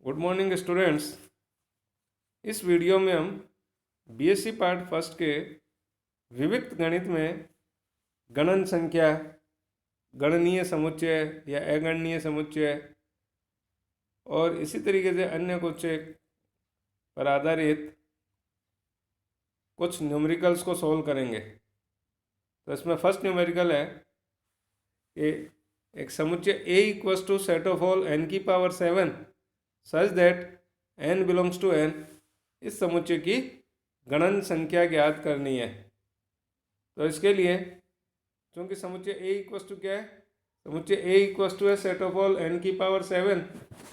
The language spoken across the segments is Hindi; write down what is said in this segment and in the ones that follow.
Good morning students. इस वीडियो में हम बीएससी पार्ट फर्स्ट के विविक्त गणित में गणन संख्या, गणनीय समुच्चय या अगणनीय समुच्चय और इसी तरीके से अन्य कुछ पर आधारित कुछ न्यूमेरिकल्स को सॉल्व करेंगे। तो इसमें फर्स्ट न्यूमेरिकल है कि एक समुच्चय A equals to set of all n की power 7 such that n belongs to n। इस समुच्चय की गणन संख्या ज्ञात करनी है। तो इसके लिए चूंकि समुच्चय ए इक्वल्स टू क्या है, समुच्चय ए इक्वल्स टू है सेट ऑफ ऑल n की power 7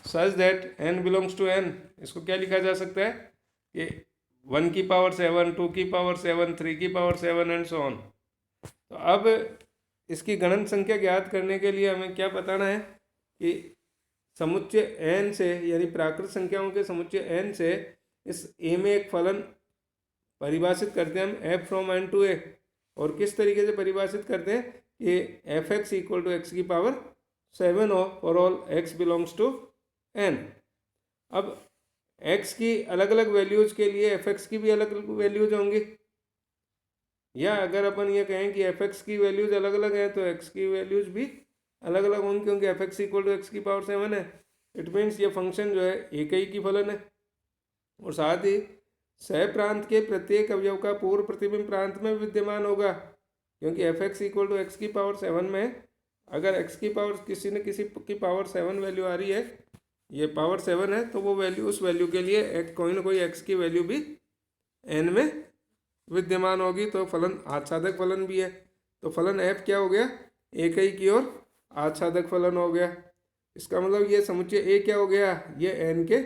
such that n belongs to n। इसको क्या लिखा जा सकता है कि 1 की पावर 7, 2 की पावर 7, 3 की पावर 7 एंड सो ऑन। तो अब इसकी गणन संख्या ज्ञात करने के लिए हमें क्या बताना है कि समुच्चय n से यानी प्राकृत संख्याओं के समुच्चय n से इस a में एक फलन परिभाषित करते हैं हम f from n to a। और किस तरीके से परिभाषित करते हैं कि f x equal to x की पावर 7 हो for all x belongs to n। अब x की अलग अलग वैल्यूज के लिए एफ एक्स की भी अलग अलग वैल्यूज होंगी, या अगर अपन ये कहें कि एफ एक्स की वैल्यूज अलग अलग है तो एक्स की वैल्यूज भी अलग अलग होंगी, क्योंकि f x equal to x की पावर 7 है। इट मीन्स ये फंक्शन जो है एक ही की फलन है। और साथ ही सह प्रांत के प्रत्येक अवयव का पूर्व प्रतिबिंब प्रांत में विद्यमान होगा, क्योंकि f x equal to x की पावर 7 में अगर एक्स की पावर किसी न किसी की पावर 7 वैल्यू आ रही है, ये पावर 7 है, तो वो वैल्यू उस वैल्यू के लिए कोई ना कोई एक्स की वैल्यू भी एन में विद्यमान होगी। तो फलन आच्छादक फलन भी है। तो फलन एफ क्या हो गया, एक ही की ओर आच्छादक फलन हो गया। इसका मतलब ये समुच्चय ए क्या हो गया, ये एन के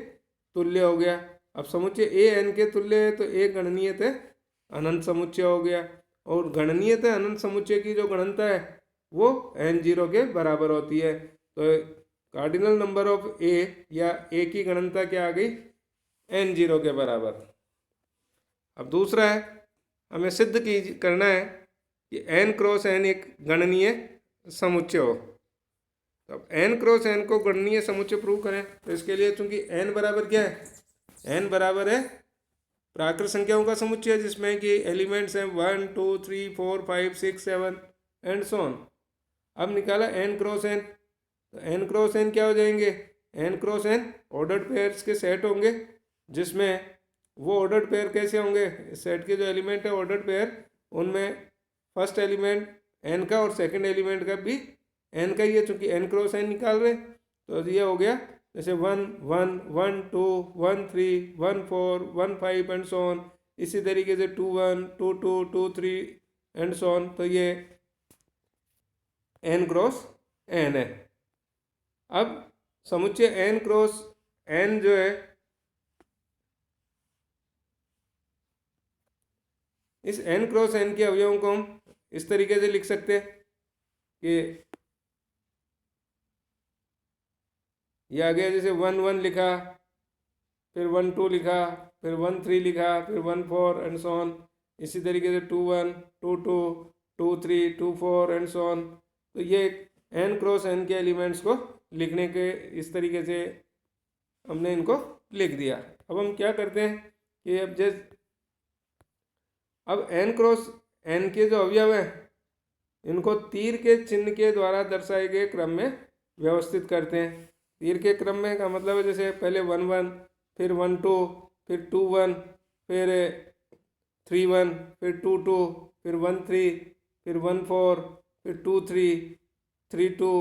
तुल्य हो गया। अब समुच्चय ए एन के तुल्य है तो ए गणनीयतः अनंत समुच्चय हो गया। और गणनीयतः अनंत समुच्चय की जो गणनता है वो एन जीरो के बराबर होती है। तो कार्डिनल नंबर ऑफ ए या ए की गणनता क्या आ गई, एन जीरो के बराबर। अब दूसरा है, हमें सिद्ध करना है कि n क्रॉस n एक गणनीय समुच्चय हो। तो अब n क्रॉस n को गणनीय समुच्चय प्रूव करें तो इसके लिए चूंकि n बराबर क्या है, n बराबर है प्राकृत संख्याओं का समुच्चय जिसमें कि एलिमेंट्स हैं 1 2 3 4 5 6 7 एंड सो ऑन। अब निकाला n क्रॉस n, तो n क्रॉस n क्या हो जाएंगे, n cross n ordered pairs के सेट होंगे, जिसमें वो ऑर्डर्ड पेयर कैसे होंगे, सेट के जो एलिमेंट है ऑर्डर्ड पेयर, उनमें फर्स्ट एलिमेंट n का और सेकंड एलिमेंट का भी n का ही है। चूंकि n क्रॉस n निकाल रहे तो ये हो गया जैसे 1 1 1 2 1 3 1 4 1 5 एंड सो ऑन। इसी तरीके से 2 1 2 2 2 3 एंड सो ऑन। तो ये n क्रॉस n है। अब समुच्चय n क्रॉस n जो है, इस n क्रॉस n के अवयवों को हम इस तरीके से लिख सकते हैं कि ये आ गया जैसे 1 1 लिखा, फिर 1 2 लिखा, फिर 1 3 लिखा, फिर 1 4 एंड सो ऑन। इसी तरीके से 2 1 2 2 2 3 2 4 एंड सो ऑन। तो ये n क्रॉस n के एलिमेंट्स को लिखने के इस तरीके से हमने इनको लिख दिया। अब हम क्या करते हैं कि अब n क्रॉस n के जो अवयव हैं इनको तीर के चिन्ह के द्वारा दर्शाए गए क्रम में व्यवस्थित करते हैं। तीर के क्रम में का मतलब है जैसे पहले 1 1, फिर 1 2, फिर 2 1, फिर 3 1, फिर 2 2, फिर 1 3, फिर 1 4, फिर 2 3, 3 2,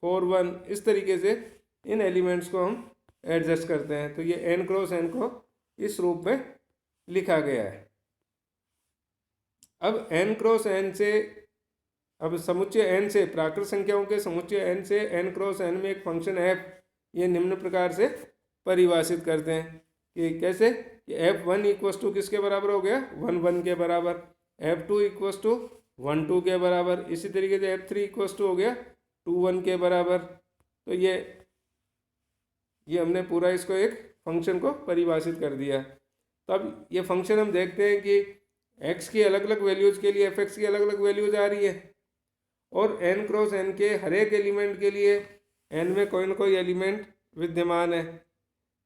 4 1। इस तरीके से इन एलिमेंट्स को हम एडजस्ट करते हैं। तो ये n क्रॉस n को इस रूप में लिखा गया है। अब n क्रॉस n से, अब समुच्चय n से प्राकृत संख्याओं के समुच्चय n से n क्रॉस n में एक फंक्शन f ये निम्न प्रकार से परिभाषित करते हैं कि कैसे, कि f1 इक्वस टू किसके बराबर हो गया, 1 1 के बराबर, f2 इक्वस टू 1 2 के बराबर, इसी तरीके से f3 इक्वस टू हो गया 2 1 के बराबर। तो ये हमने पूरा इसको एक फंक्शन को परिभाषित कर दिया। तब ये फंक्शन हम देखते हैं कि x की अलग अलग वैल्यूज़ के लिए f(x) की अलग अलग वैल्यूज़ आ रही है, और n क्रॉस n के हर एक एलिमेंट के लिए n में कोई ना कोई एलिमेंट विद्यमान है।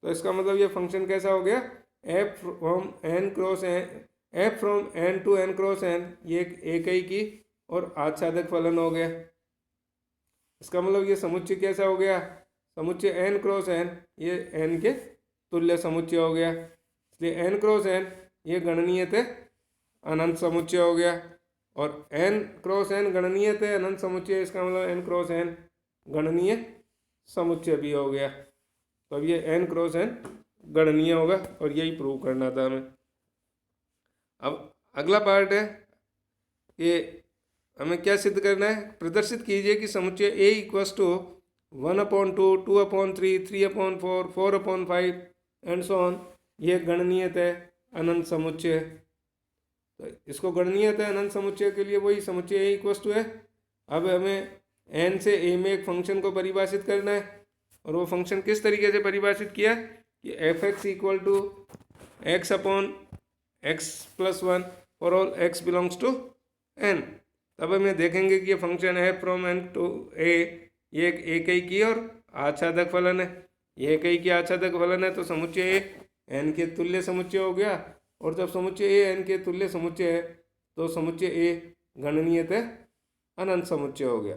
तो इसका मतलब ये फंक्शन कैसा हो गया, f from n cross n, f from n to n cross n, ये एक ही की और आच्छादक फलन हो गया। इसका मतलब ये समुच्चय कैसा हो गया, समुच्चय एन क्रॉस एन, ये एन के तुल्य समुच्चय हो गया, इसलिए एन क्रॉस एन ये गणनीयतः अनंत समुच्चय हो गया, और एन क्रॉस एन गणनीयतः अनंत समुच्चय, इसका मतलब एन क्रॉस एन गणनीय समुच्चय भी हो गया। तो अब ये एन क्रॉस एन गणनीय होगा और यही प्रूव करना था हमें। अब अगला पार्ट है, ये हमें क्या सिद्ध करना है, प्रदर्शित कीजिए कि समुच्चय A equals to 1/2, 2/3, 3/4, 4/5 and so on, ये गणनीयतः अनंत समुच्चय है। तो इसको गणनीयतः अनंत समुच्चय के लिए वही समुच्चय ए इक्वस टू है। अब हमें एन से ए में एक फंक्शन को परिभाषित करना है, और वो फंक्शन किस तरीके से परिभाषित किया कि f x equal to x upon x plus 1 for all x belongs to n. तब हमें देखेंगे कि ये फंक्शन है फ्रॉम एन टू ए, ये एक ही की और आच्छादक फलन है, ये एक ही की आच्छादक फलन है, तो समुच्चय ए एन के तुल्य समुच्चय हो गया। और जब समुच्चय ए एन के तुल्य समुच्चय है तो समुच्चय ए गणनीयतः अनंत समुच्चय हो गया।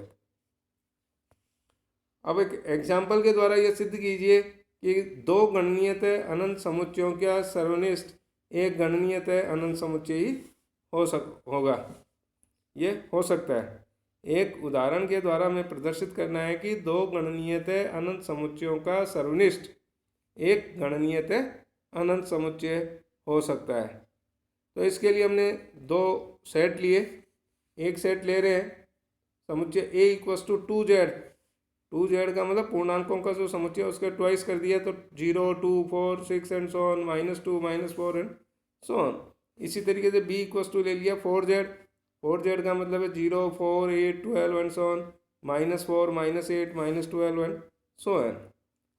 अब एक एग्जाम्पल के द्वारा यह सिद्ध कीजिए कि दो गणनीयतः अनंत समुच्चयों का सर्वनिष्ठ एक गणनीयतः अनंत समुच्चय ही होगा। ये हो सकता है। एक उदाहरण के द्वारा हमें प्रदर्शित करना है कि दो गणनीयतः अनंत समुच्चयों का सर्वनिष्ठ एक गणनीयतः अनंत समुच्चय हो सकता है। तो इसके लिए हमने दो सेट लिए, एक सेट ले रहे हैं समुच्चय ए इक्वस टू 2z का मतलब पूर्णांकों का जो समुच्चय है उसका ट्वाइस कर दिया, तो 0, 2, 4, 6 and so on, -2, -4 and so on. इसी तरीके से b इक्वस टू ले लिया 4z का मतलब है 0, 4, 8, 12 and so on, -4, -8, -12 and so on.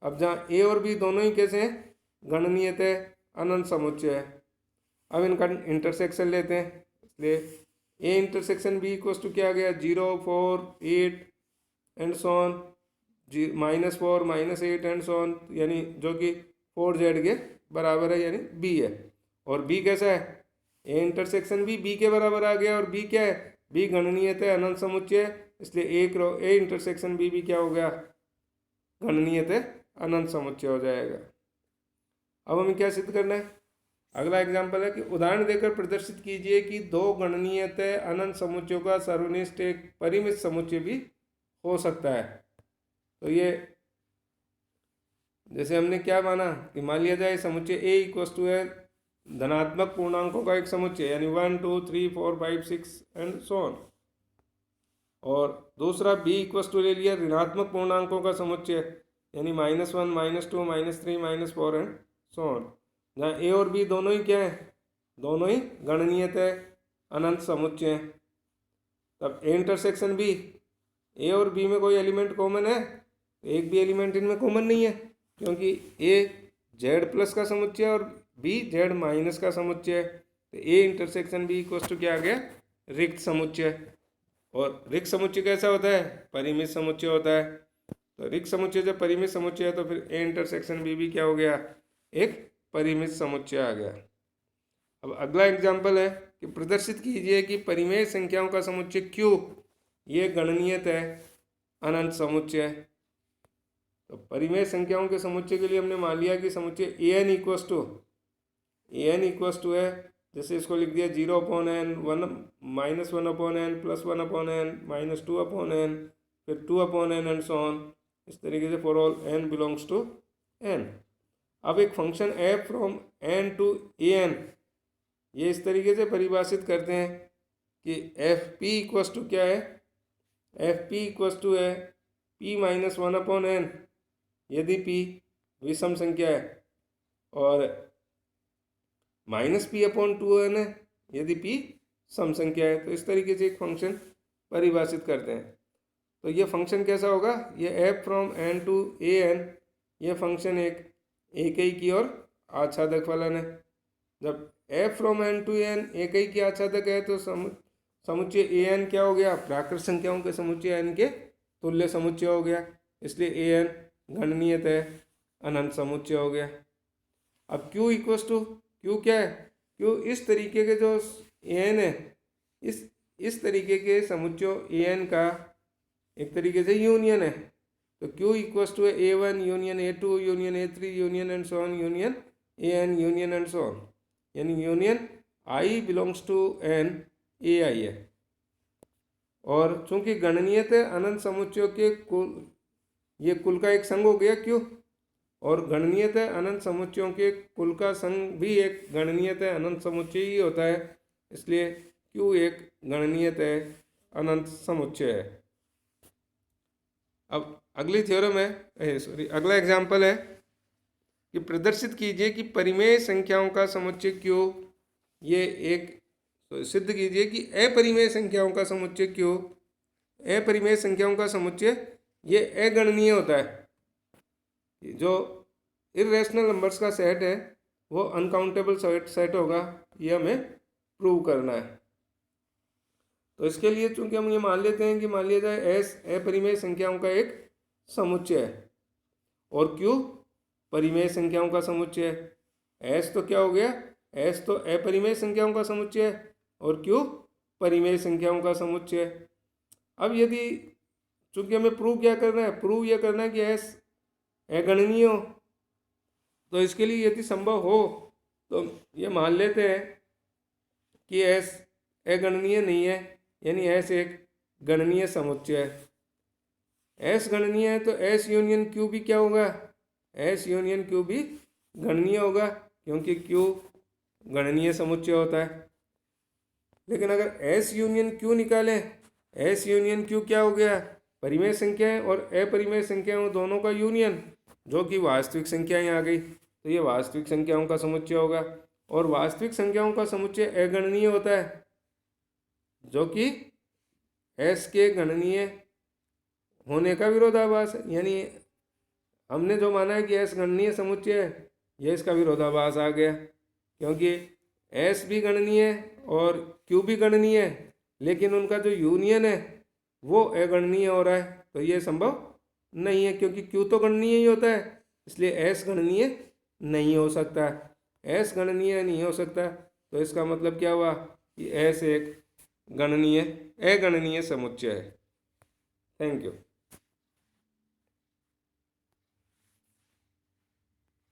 अब जहाँ a और b दोनों ही कैसे हैं, गणनीयतः अनंत समुच्चय है। अब इनका इंटरसेक्शन लेते हैं, इसलिए a intersection b equals to क्या आ गया, 0, 4, 8 and so on, -4, -8 and so on, यानी जो कि 4z के बराबर है, यानी b है। और b कैसा है, a इंटरसेक्शन b के बराबर आ गया, और b क्या है, b गणनीयतः अनंत समुच्चय है, इसलिए a इंटरसेक्शन b भी क्या हो गया, गणनीयतः अनंत समुच्चय हो जाएगा। अब हमें क्या सिद्ध करना है, अगला एग्जाम्पल है कि उदाहरण देकर प्रदर्शित कीजिए कि दो गणनीयतः अनंत समुच्चयों का सर्वनिष्ठ एक परिमित समुच्चय भी हो सकता है। तो ये जैसे हमने क्या माना कि मान लिया जाए समुच्चय ए इक्वस टू है धनात्मक पूर्णांकों का एक समुच्चय, यानी 1, 2, 3, 4, 5, 6 एंड सो ऑन, और दूसरा बी इक्वस टू ले लिया ऋणात्मक पूर्णांकों का समुच्चय, यानी -1, -2, -3, -4 एंड सो ऑन, जहाँ ए और बी दोनों ही क्या है, दोनों ही गणनीयतः अनंत समुच्चय हैं। तब ए इंटरसेक्शन बी, ए और बी में कोई एलिमेंट कॉमन है, एक भी एलिमेंट इनमें कॉमन नहीं है, क्योंकि ए जेड प्लस का समुच्चय और बी जेड माइनस का समुच्चय है। तो A intersection B equals to क्या आ गया, रिक्त समुच्चय। और रिक्त समुच्चय कैसा होता है, परिमित समुच्चय होता है। तो रिक्त समुच्चय जब परिमित समुच्चय है तो फिर ए इंटरसेक्शन बी भी क्या हो गया, एक परिमित समुच्चय आ गया। अब अगला एग्जाम्पल है कि प्रदर्शित कीजिए कि परिमेय संख्याओं का समुच्चय क्यू ये गणनीयतः अनंत समुच्चय है। तो परिमेय संख्याओं के समुच्चय के लिए हमने मान लिया कि समुच्चय ए एन इक्वस टू है, जैसे इसको लिख दिया 0/n, 1 -1/n, +1/n, -2/n, फिर 2/n एंड सो ऑन, इस तरीके से for all n belongs to n। अब एक function f from n to an, ये इस तरीके से परिभाषित करते हैं कि एफ पी इक्वस टू क्या है, एफ पी इक्वस टू है p -1/n यदि p विषम संख्या है, और -p/2n है यदि p सम संख्या है। तो इस तरीके से एक फंक्शन परिभाषित करते हैं। तो ये फंक्शन कैसा होगा, ये f from n to an, ये फंक्शन एक ही की और आच्छादक फलन है। जब f from n to an एक ही की आच्छादक है तो समुच्चय an क्या हो गया, प्राकृत संख्याओं के समुच्चय n के तुल्य समुच्चय हो गया, इसलिए an गणनीयतः अनंत समुच्चय हो गया। अब Q इक्वस टू, Q क्या है? Q इस तरीके के जो एन है, इस तरीके के समुच्चयों एन का एक तरीके से यूनियन है। तो Q equals to A1 union A2 union A3 union and so on union AN union and so on, यानी union I belongs to N AI है। और चूंकि गणनीयत है अनंत समुच्चयों के कुल, ये कुल का एक संघ हो गया Q, और गणनीयत है अनंत समुच्चयों के कुल का संघ भी एक गणनीयत है अनंत समुच्चय ही होता है, इसलिए Q एक गणनीयत है अनंत समुच्चय है। अब अगली थ्योरम है, सॉरी अगला एग्जाम्पल है कि प्रदर्शित कीजिए कि परिमेय संख्याओं का समुच्चय Q, ये एक तो सिद्ध कीजिए कि अपरिमेय संख्याओं का समुच्चय Q, अपरिमेय संख्याओं का समुच्चय ये अगणनीय होता है। जो इर्रेशनल नंबर्स का सेट है वो अनकाउंटेबल सेट होगा, ये हमें प्रूव करना है। तो इसके लिए चूंकि हम ये मान लेते हैं कि मान लिया जाए S अपरिमेय संख्याओं का एक समुच्चय है और Q परिमेय संख्याओं का समुच्चय है। S तो क्या हो गया? S तो अपरिमेय संख्याओं का समुच्चय है और Q परिमेय संख्याओं का समुच्चय है। अब यदि चूंकि हमें प्रूव क्या करना है, प्रूव यह करना है कि S अगणनीय हो, तो इसके लिए यदि संभव हो तो ये मान लेते हैं कि S अगणनीय नहीं है, यानी S एक गणनीय समुच्चय है। S गणनीय है तो S यूनियन Q भी क्या होगा? S यूनियन Q भी गणनीय होगा, क्योंकि Q गणनीय समुच्चय होता है। लेकिन अगर S यूनियन Q निकालें, S यूनियन Q क्या हो गया? परिमेय संख्याएं और अपरिमेय संख्याओं दोनों का यूनियन, जो कि वास्तविक संख्याएं आ गई, तो ये वास्तविक संख्याओं का समुच्चय होगा। और वास्तविक संख्याओं का समुच्चय अगणनीय होता है, जो कि S के गणनीय होने का विरोधाभास है। यानी हमने जो माना है कि S गणनीय समुच्चय है, यह इसका विरोधाभास आ गया, क्योंकि S भी गणनीय है और Q भी गणनीय है, लेकिन उनका जो यूनियन है वो अगणनीय हो रहा है। तो ये संभव नहीं है, क्योंकि Q तो गणनीय ही होता है, इसलिए S गणनीय नहीं हो सकता। S गणनीय नहीं हो सकता तो इसका मतलब क्या हुआ कि S एक गणनीय अगणनीय समुच्चय है। Thank you.